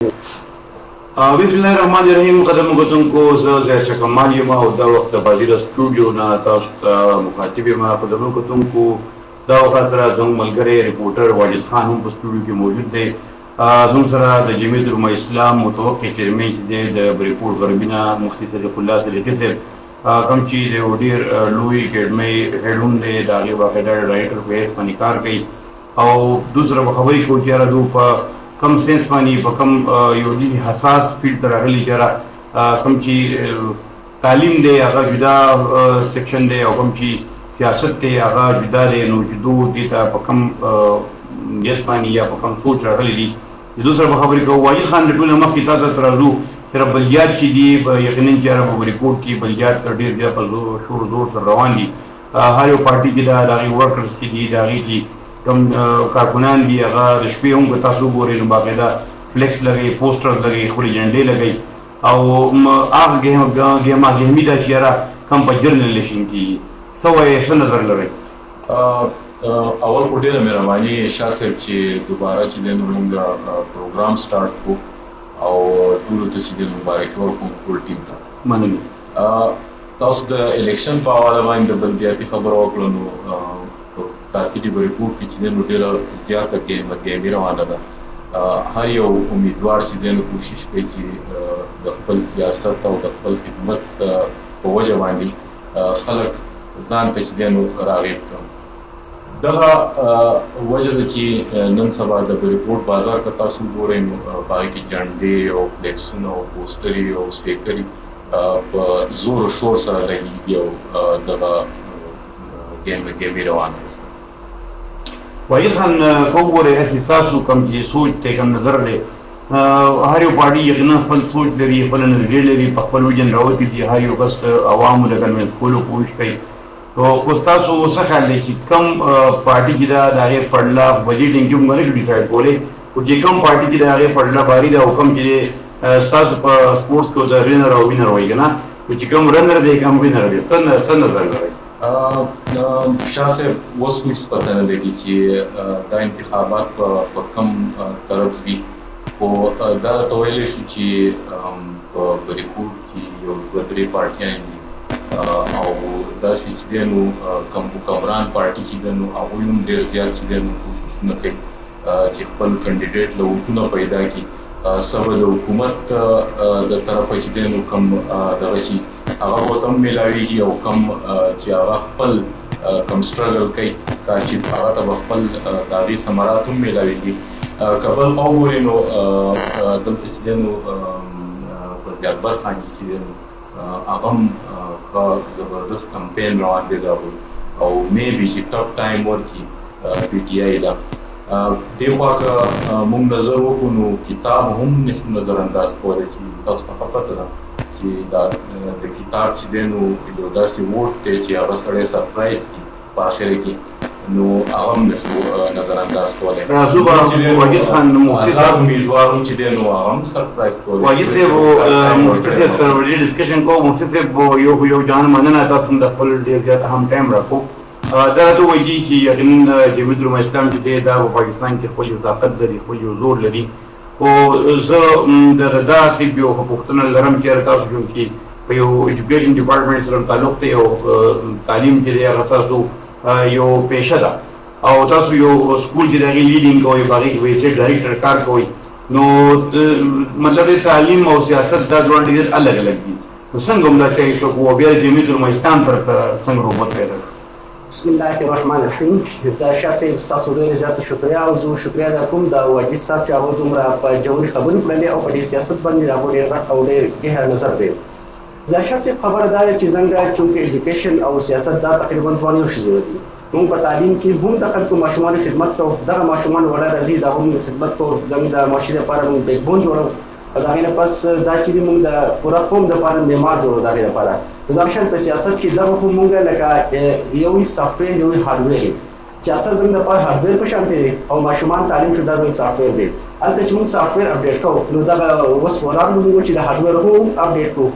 بسم الله الرحمن الرحیم. قدم کتونکو زه ځایشه کمال یم او دا وخت د بازیر سټوډیو نه تاسو ته مخاطب یم. قدم کتونکو دا وخت سره زموږ ملګری ریپورټر واجد خان هم په سټوډیو کې موجود دی. زموږ سره د جمعیت علماء اسلام متوقع چیرمن چې دی د ریپورټ غربینه مفتي صدیق الله صدیقي صاحب کوم چې د ډېر لوی اکیډمۍ هیډون دی د هغې باقاعده ډایرکټر په حیث باندې کار کوي او دوی سره به خبرې کوو چې یاره دوی په کم سینس باندې په کم یو ډېر حساس فیلډ ته راغلي چې یاره کوم چې تعلیم دی هغه جدا سیکشن دی او کوم چې سیاست دی هغه جدا دی، نو چې دوی دې ته په کم نیت باندې یا په کم سوچ راغلي دي چې دوی سره به خبرې کوو. واجد خان د ټولو مخکې تا ته راځو چې بلجیات چې دي یقینا چې یاره په ریپورټ کې بلجیات ډېر زیات په شور زور سره روان دي. هر یو پارټي چې ده د هغې ورکرز چې دي د هغې چې کوم کارکنان دي هغه د شپې هم که تاسو وګورئ نو باقاعده فلیکس لګوي، پوسټر لګوي، خپلې جنډې لګوي او هغه ګهمي ده چې یاره کم په جرنلیشن کېږي. څه وایې، څه نظر لرئ؟ اول خو ډېره مهرباني شاه صاحب چې دوباره چې دی نو موږ پروګرام سټارټ کړو او ټولو ته چې دی مبارکي ورکوم ټول ټیم ته. مننه. تاسو د الیکشن په حواله باندې د بلدیاتي خبره وکړه نو تاسو دې په ریپورټ کې چې دی نو ډېره زیاته ګیمي روانه ده. هر یو امیدوار چې دی نو کوشش کوي چې د خپل سیاست او د خپل خدمت په وجه باندې خلک ځان ته چې دی نو راغیب کړي. دغه وجه ده چې نن سبا د ریپورټ بازار که تاسو ګورئ نو په هغې کې جنډې او فلیکسونه او پوسټرې او سپیکرې په زور و شور سره لګېږي او دغه ګیمې روانه ده. واجد خان کوم ګورئ هسې ستاسو کوم چې سوچ دی، کوم نظر دی، هر یو پارټي یقینا خپل سوچ لري، خپله نظریې لري، په خپل وجن راوتي دي، هر یو کس عوامو له کنوینس کولو کوشش کوي. خو ستاسو څه خیال دی چې کوم پارټي چې ده د هغې پړله بجټینګ کې موږ نه شو ډیسایډ کولی، خو چې کوم پارټي چې د هغې پړله باري ده او کوم چې ستاسو په سپورټس کې د رنر او وینر وایي که نه، چې کوم رنر دی کوم وینر دی، څه نظر لرئ؟ شاه صاحب اوس هېڅ پته نه لګي چې دا انتخابات په کوم طرف ځي، خو دا راته ویلی شو چې په ریپورټ کې یو دوه درې پارټیان دي او داسې چې دی نو کوم حکمران پارټي چې دی نو هغوی هم ډېر زیات چې دی نو کوششونه کوي چې خپل کینډیډیټ له ووټونه پیدا کړي. څه به د حکومت د طرفه چې دی نو کوم دغه چې هغه ورته هم میلاویږي او کوم چې هغه خپل کوم سټرګل کوي چې هغه ته به خپل د هغې ثمرات هم میلاویږي. که بل خوا وګورې نو دلته چې دی نو فضل اکبر خان چې دی نو هغه هم ښه زبردست کمپین روان دی د هغوی او میبي چې ټف ټایم ورکړي پي ټي آی له. دې خوا که موږ نظر وکړو نو کتاب هم نشو نظر انداز کولی چې تاسو ته پته ده چې د کتاب چې دی نو یو داسې ووټ دی چې هغه سړی سرپرایز کړي په آخر کې، نو هغه هم نشو نظر انداز کولی. واجد خان مفتي آزاد امیدوار هم چې دی نو هغه هم سرپرایز کولی. واجد صاحب مفتي صاحب سره ډېر ډسکشن کوو. مفتي صاحب یو جان مننه تاسو هم د خپل ډېر زیات اهم ټایم راکړو. دا راته وایي چې یقینا جمعیت علماء اسلام چې دی دا په پاکستان کې خپل یو طاقت لري، خپل یو زور لري، خو زه د داسې یو پوښتنه لرم چې تاسو چونکې په یو ایجوکیشن ډپارټمنټ سره تعلق دی او تعلیم چې دی هغه ستاسو یو پیشه ده او تاسو یو سکول چې د هغې لیډینګ کوئ، په هغې کې به یې ډایرکټر کار کوئ، نو مطلب دی تعلیم او سیاست دا دواړه ډېر الګ الګ دي. نو څنګه هم دا چای څوک و بیا د جمعیت علماء اسلام طرف ته څنګه رغبت پیدا کړو؟ بسم الله الرحمن الرحیم. زه شاه صاحب ستاسو ډېرې زیاته شکریه او زه شکریه ادا کوم د واجد صاحب چې هغه دومره په ژورې خبرې کړلې او په دې سیاست باندې د هغو ډېر غټ او ډېر ګهر نظر دی. زه شاه صاحب خبره دا ده چې څنګه چونکې ایجوکیشن او سیاست دا تقریبا دوه یو شی دي. موږ په تعلیم کې هم د خلکو ماشومانو خدمت کوو، دغه ماشومان وړه راځي د هغوی خدمت کوو، زموږ د معاشرې لپاره موږ بیک بون جوړوو او د هغې نه پس دا چې موږ د پوره قوم دپاره معمار جوړوو د هغې لپاره. نو دغه شان په سیاست کې دغه خو موږ لکه یو سافټویر یو هارډویر سیاست زموږ لپاره هارډویر په شان دی او ماشومان تعلیم شو دا زموږ سافټویر دی. هلته چې موږ سافټویر اپډیټ کوو نو دغه اوس ولاړ موږ چې د هارډویر هم اپډیټ کوو.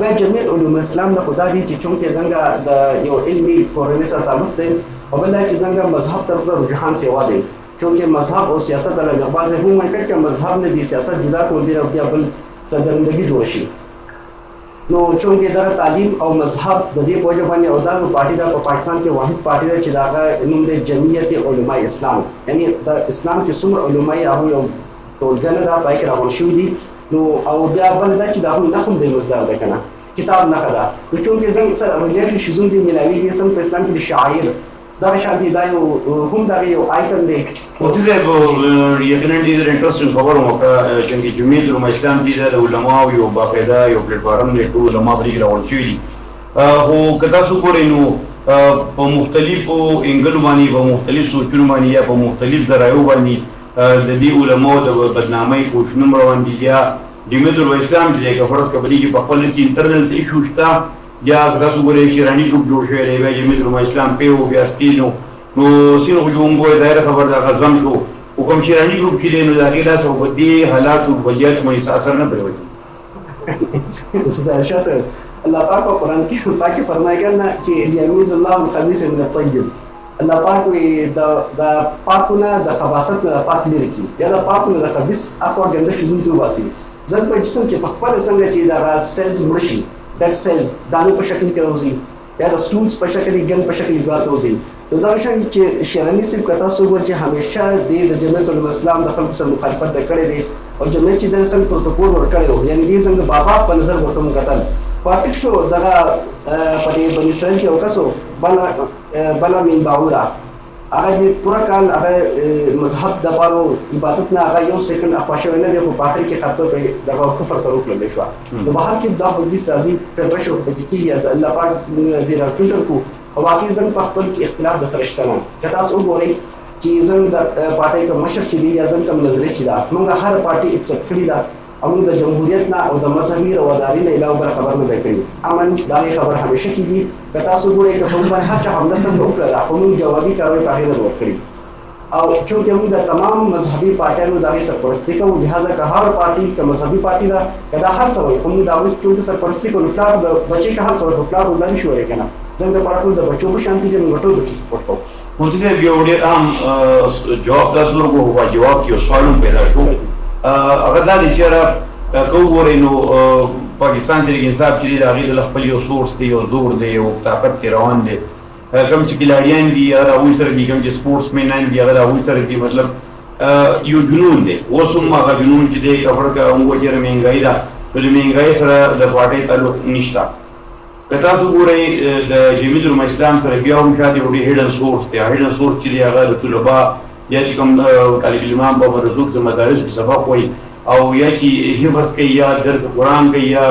بیا جمعیت علوم اسلام نه خو دا دي چې چونکې څنګه د یو علمي کورنۍ سره تعلق دی او بل دا چې څنګه مذهب طرف ته رجحان سیوا دی چونکه مذهب او سیاست له مقبال سے هم مکه چې مذهب نه دی سیاست جدا کول دی او بیا بل څرګندګي جوړ شي نو چونکه دا تعلیم او مذهب د دې په وجه باندې او دا پارټي دا په پاکستان کې واحد پارټي ده چې دا نوم دی جمعیت علماء اسلام یعنی د اسلام چې څومره علماء هغه یو ټولګه را پای کې راغون شو دي نو او بیا بل دا چې دا نه هم د مصدر ده کنه کتاب نه خدا نو چونکه څنګه سره ریلیټ شیزون دی ملاوي کې سم په اسلام کې شاعر دا شانتي دا یو هم دا یو آیکن دی مفتي صاحب یقینا ډېر انټرېسټینګ خبر وکړه چې جمعیت علماء اسلام دي د علماو یو باقاعده یو پلیټفارم دی ټول علما پرې راوړل شوي دي خو که تاسو ګورئ نو په مختلفو انګلو باندې په مختلف سوچونو باندې یا په مختلف ذرایعو باندې د دې علماو د بدنامۍ کوششونه روان دي یا جمعیت علماء اسلام چې که فرض کړئ چې په خپل انټرنل ایشو شته یا تاسو ګورئ چې رانی ګروپ جوړ شوی دی بیا جمعیت علماء اسلام په او بیا سکینو نو سینو جوړونګو دایره خبر دا غزم شو حکم شیرانی ګروپ چې نو دا کې لا سو په دې حالات او وضعیت باندې اثر نه پروي شاسر الله پاک په قرآن کې پاک فرمایي کنه چې یمیز الله الخبيث من الطيب الله پاک وي دا پاکونه د خباثت نه پاک لري کی یا د پاکونه د خبيث اقوا ګنده شزون ته واسي ځکه په جسم کې په خپل څنګه چې دا سيلز مرشي ډیډ سيلز دانو په شکل کې راوځي یا د سټولز په شکل کې ګن په شکل کې راوځي دا شان چې شیرانی صاحب کتا سو ور چې همیشه د جمعیت الاسلام د خلکو سره مخالفت کړي دي او جمعیت چې د سم پروتوکول ورکړي یعنی دې څنګه بابا په نظر ورته مقتل پاتې شو دغه په دې بنی اسرائیل کې وکاسو بلا من باورا هغه پورا کال هغه مذهب د پاره عبادت نه هغه یو سکند اخواشه نه دی په اخر کې خاطر په دغه کفر سره وکړل شو نو بهر کې دا په دې راځي فدرشن په دې کې یا الله پاک دې را فلټر کو او واقعي زم په خپل اختلاف د سره شته که تاسو وګورئ چې زم د پارټي کوم مشر چې دی یا زم کوم نظریه چې دا موږ هر پارټي ایکسپټ کړی دا او د جمهوریت نه او د مذهبي رواداري نه علاوه بل خبر نه کړی امن دا خبر همیشه کیږي که تاسو وګورئ چې په باندې هر چا حمله سم وکړه خو موږ جوابي کاروي په هغه وکړي او چونکه موږ د تمام مذهبي پارټیانو د سرپرستی کوو لہذا که هر پارټي که مذهبي پارټي دا کدا هر څه وي خو موږ دا اوس ټول سرپرستی کوو پلان د بچي که هر څه وي پلان ولري شو کنه څنګه پارټو د بچو په شانتي چې موږ ټول بچي سپورټ کوو مفتي صاحب یو ډېر عام جواب تاسو ورکوه جواب کې سوال پیدا شو هغه دا دی چې که وګورئ نو پاکستان تحریک انصاف چې دی د هغې د خپل یو سورس دی یو زور دی یو طاقت کې روان دی کوم چې کلاډیان دي هغه د هغوی سره دي کوم چې سپورټس مینان دي هغه د هغوی سره دي مطلب یو جنون دی اوس هم هغه جنون چې دی که فرق موږ چې مهنګایي ده نو د مهنګایي سره د پارټۍ تعلق نشته که تاسو ګورئ د جمعیت علماء اسلام سره بیا هم شاید یو ډېر هیډن سورس دی هیډن سورس چې دی هغه د طلبا یا چې کوم طالب علمان په مرزوق د مدارسو کې سبق وایي او یا چې حفظ کوي یا درس قرآن کوي یا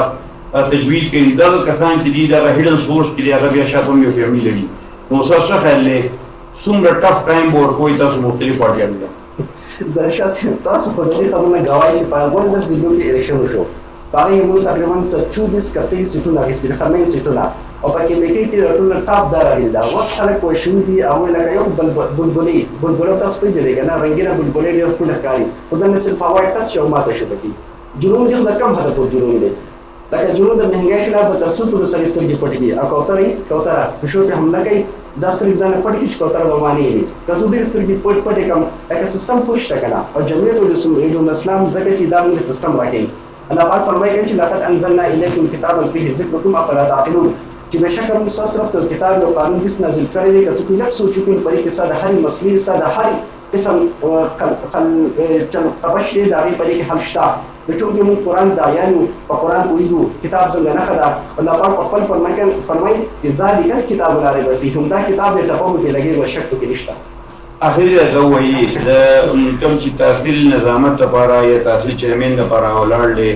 تجوید کوي دغه کسان چې دي دغه هیډن سورس چې دی هغه بیا شاید هم یو فیملي لري نو ستاسو څه خیال دی څومره ټف ټایم به ورکوئ تاسو مختلف پارټیانو ته زرشا صاحب تاسو خو د دې خبرونه ګواهي چې په 19 ضلعو کې الیکشن وشو په هغې کې موږ تقریبا 24 کتۍ سیټونه اخیستي دي خرمین سیټونه او په کېپیکې کې راټولونه ټاپ دا راغلي ده اوس خلک پوه شوي دي هغوی لکه یو بلبلې تاسو پوهېدلی که نه رنګینه بلبلې ډېر ښکلې ښکاري خو دننه صرف هوا ټس شي او ماته شي پکې جنون ډېر د کم حده پورې جنون دی لکه جنون د مهنګۍ خلاف به تر څو پورې سړي سترګې پټې کړي او کوتره پیشو پرې حمله کوي دا سترګې ځان پټې کړي چې کوتره به مانې وي که زه ډېرې سترګې پټې کړم لکه سیسټم پوه شته که نه او جمعیت الاسلام ځکه چې دا موږ سیسټم راکوي الله پاک فرمایي چې لقد انزلنا الیکم کتابا فیه ذکرکم افلا تعقلون چې بشکره موږ ستاسو طرف ته کتاب او قانون هیڅ نازل کړی دی که ته کوئی لږ سوچ وکړې په دې کې ستا د هرې مسلې ستا د هر قسم قبش دی د هغې په دې کې حل شته نو چونکې موږ قرآن دایانو په قرآن پوهېږو کتاب څنګه نښه ده الله پاک په خپل فرمایي چې ذلک الکتاب لا ریب فیه همدا کتاب دی ټپه پکې لګېږي شک پکې نشته اخر دا وایي د کوم چې تحصیل نظامت لپاره یا تحصیل چیرمین لپاره ولاړ دی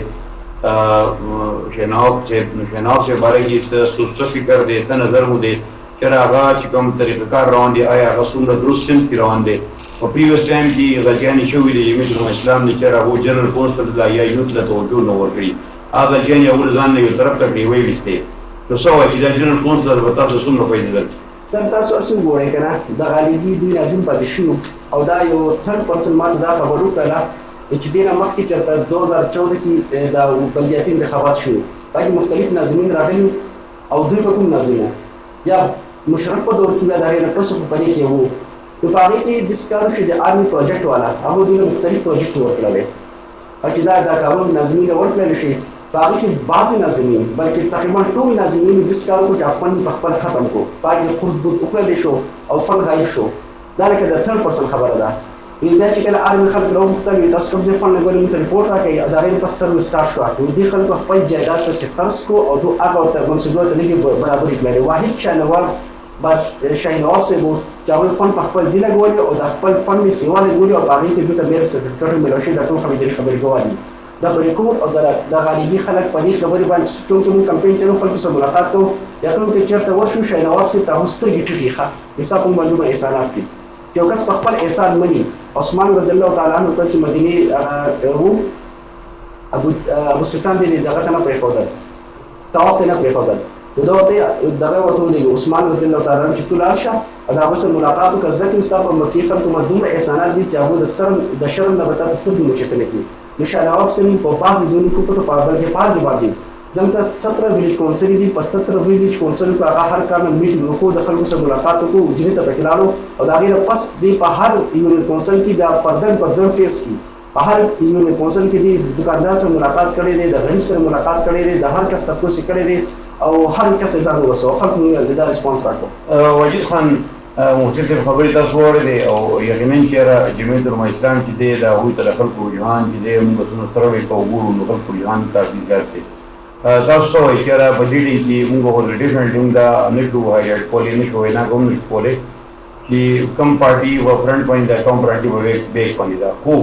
شناخت سے بارے کې څه فکر دی څه نظر مو دی چې هغه چې کوم طریقه کار روان دی آیا هغه څومره درست سمت کې روان دی په پریویس ټایم کې غلطیانې شوي دي جمعیت علماء اسلام نه چې هغه جنرال کونسل ته یا یوت له توجه نه ورکړي هغه غلطیانې اول ځان نه یو طرف ته کړي وایي ویستې نو څه وایي چې دا جنرال کونسل به تاسو څومره فایده درکړي سر تاسو اصل ګورئ که نه دغه لیګي دوی لازم پاتې شو او دا یو 3% ماته دا خبر وکړله چې دې نه مخکې چېرته 2014 کې دا بلدیاتي انتخابات شوي په کې مختلف ناظمین راغلي او دوی په کوم ناظم وو یا مشرف په دور کې بیا د هغې نه پس خو په دې کې وو نو په هغې کې ډسکاور شو د آرمي پروجیکټ والا هغه دوی مختلف پروجیکټ ورکړلی او چې دا کارونه ناظمین ورکړلی شي په هغې کې بعضې ناظمین بلکې تقریبا ټول ناظمین ډسکاور کړو چې فن په خپل ختم کړو په هغې کې خود بود وکړلی شو او فن غایب شو دا لکه د 3% خبره ده بیا چې کله آرمي خلک راوغوښتل وي تاسو کوم ځای فن لګولې موږ ته رپورټ راکوئ او د هغې نه پس سروس سټارټ شوه نو دې خلکو خپل جایداد پسې خرڅ کړو او دوی هغه ورته منصوبو ته لږې برابرې کړلې واحد شاهنوار شاهین نواب صاحب و چې هغوی فن په خپل ځای لګولې او د خپل فن یې سیوا لګولې او په هغې کې دوی ته بیا سرټیفیکټ میلاو شوي دا ټول خبرې ګواه دي دا په ریکورډ او د غالبي خلک په دې خبرې باندې چونکې موږ کمپین چلو خلکو سره ملاقات کوو یقین ته چېرته ورشو شاهین نواب صاحب ته هغوی سترګې ټیټې ښه حساب موږ باندې دومره احسانات دي چې یو کس په خپل احسان مني عثمان رضی الله تعالی عنه ته چې مدینې و ابو سفیان دې دغه ته نه پرېښودل طواف ته نه پرېښودل نو دغه ورته ولیږي عثمان رضی الله تعالی عنه چې ته لاړ شه او د هغوی سره ملاقات وکړه ځکه چې ستا په مکې خلکو باندې دومره احسانات دي چې هغوی د شرم نه به تا ته سترګې مچتلی کړي نو شاه نواب صاحب په بعضې ځایونو کې په بلکې بعضې باندې زموږ سره 17 ویلیج کونسل دي په 17 ویلیج کونسل کې هغه هر کار نه میټینګ وکړو د خلکو سره ملاقات وکړو اجرې ته پکې لاړو او د هغې نه پس دی په هر یونین کونسل کې بیا فردن فیس کې په هر یونین کونسل کې دی دکاندار سره ملاقات کړی دی د غریب سره ملاقات کړی دی د هر کس تپوس کړی دی او هر کس یې ځان ورسوه خلکو موږ دا ریسپانس راکړو وجید خان مفتي صاحب خبرې تاسو واورېدې او یقینا چې جمعیت علماء اسلام چې دی د هغوی ته د خلکو رجحان چې دی موږ څومره سره وایي که وګورو نو خلکو رجحان کافي زیات دی تاسو ته وایي چې په دې ډین کې موږ ډیفرنټلی موږ دا نه شو هایلایټ کولی نه شو وینا کوم نه شو کولی چې کوم پارټي و فرنټ باندې ده کوم پارټي به بیک باندې ده خو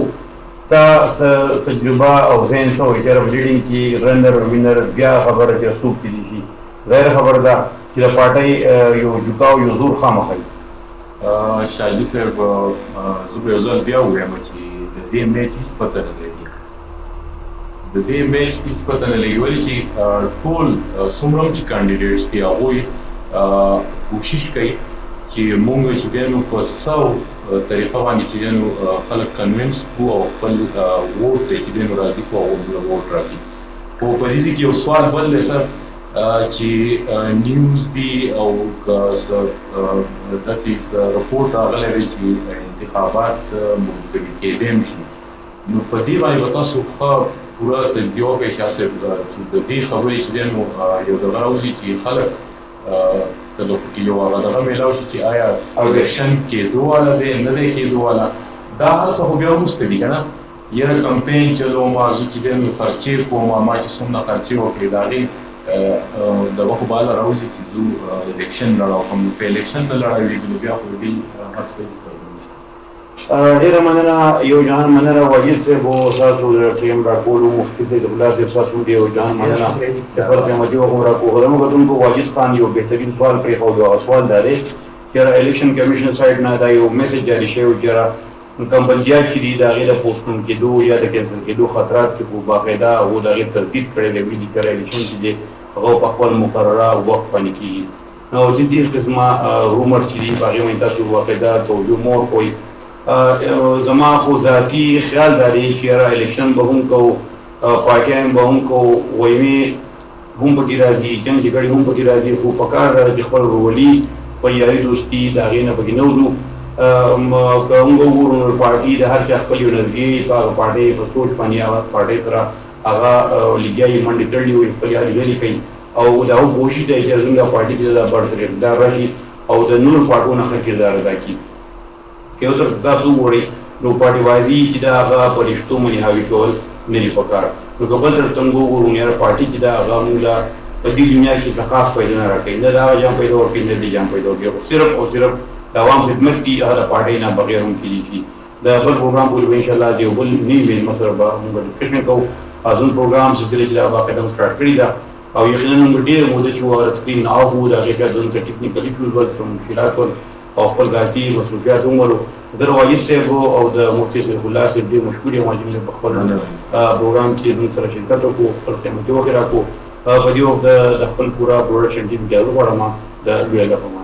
ستا څه تجربه او ذهن څه وایي چې په دې ډین کې رنر وینر بیا خبره چې څوک کېدی شي غیر خبره ده چې د پارټۍ یو جوکاو یو زور خامخا وي شاهجي صاحب زه به یو ځل بیا ووایم چې د دې میچ هېڅ پته نه لګي د دې میچ هېڅ پته نه لګي ولې چې ټول څومره هم چې کانډیډیټس دي هغوی کوشش کوي چې مونږ چې دی نو په سو طریقه باندې چې دی نو خلک کنوینس کړو او خپل ووټ دی چې دی نو راضي کړو او ووټ راکړي خو په دې کې یو سوال بل دی سر چې نیوز دی او داسې رپورټ راغلی دی چې انتخابات ملتوي کېدی هم شي نو په دې باندې به تاسو ښه پوره تجزیه وکړئ شاه صاحب چې د دې خبرې چې دی نو یو دغه راوځي چې خلک ته د یو هغه دغه میلاو شي چې آیا الیکشن کېدو والا دی نه دی کېدو والا دا هر څه خو بیا وروسته دي که نه یاره کمپین چلوم زه چې دی نو خرچې کوم ما چې څومره خرچې وکړې د هغې دغه خو بالا راوځي چې زه الیکشن لړاو کوم په الیکشن نه لړاوېږي نو بیا خو دې هر څه ډېره مننه یو جهان مننه واجد صاحب او ستاسو د ټیم راکولو مفتي سید الله صاحب ستاسو ډېر یو جهان مننه د خپل قیمتي وخت مو راکو غوښتنو کتونکو واجد خان یو بهترین سوال پرېښود او سوال دا دی چې الیکشن کمیشن سایډ نه دا یو میسج جاري شوی چې کمپنیات چې دي د هغې د پوسټپون کېدو یا د کینسل کېدو خطرات کې خو باقاعده هغو د هغې تردید کړی دی ویلي کړی الیکشن چې دی هغه په خپل مقرره وخت باندې کېږي نو چې ډېر قسمه رومرز چې دي په هغې باندې تاسو باقاعده توجه مه ورکوئ زما خو ذاتي خیال دا دی چې یاره الیکشن به هم کوو پارټیان به هم کوو ویمې هم پکې راځي جنګ جګړې هم پکې راځي خو په کار ده چې خپل ورولي په یاري دوستي د هغې نه پکې نه وځو که موږ وګورو نو پارټي د هر چا خپل یو نظریې په هغه پارټۍ په سوچ باندې هغه پارټۍ سره هغه لګیا یې منډې تړلي وي خپل هلې ځلې کوي او د هغو کوشش دی چې زموږ پارټي کې دا بړ سره اقتدار راشي او د نورو پارټو نه ښه کردار ادا کړي که یو طرف تاسو وګورئ نو پارټي بازي چې دا هغه په رښتو باندې حاوي کول نه دي پکار نو که بل طرف ته موږ وګورو نو یاره پارټي چې دا هغه موږ له په دې دنیا کې څه خاص فایده نه راکوي نه د هغه جام پیدا ورکوي نه دې جام پیدا ورکوي صرف او صرف د عوام خدمت کې هغه د پارټۍ نه بغیر هم کېدی شي د بل پروګرام پورې به انشاءالله د یو بل نوي میلمه سره به موږ ډسکشن کوو ازون پروګرام سلسله چې دا باقاعده موږ سټارټ کړې ده او یقینا موږ ډېره موده چې هغه سکرین آف وو د هغې بیا ځان څه ټکنیکل ایشوز ول څه مشکلات ول او خپل ذاتي مصروفیات هم ولو زه د واجد صاحب او د مفتي سیف الله صاحب ډېر مشکور یم واجد صاحب په خپل پروګرام کې زموږ سره شرکت وکړو خپل قیمتي وخت یې راکړو په دې وخت د خپل پوره پروډکشن ټیم کې زه غواړم د لوی الله په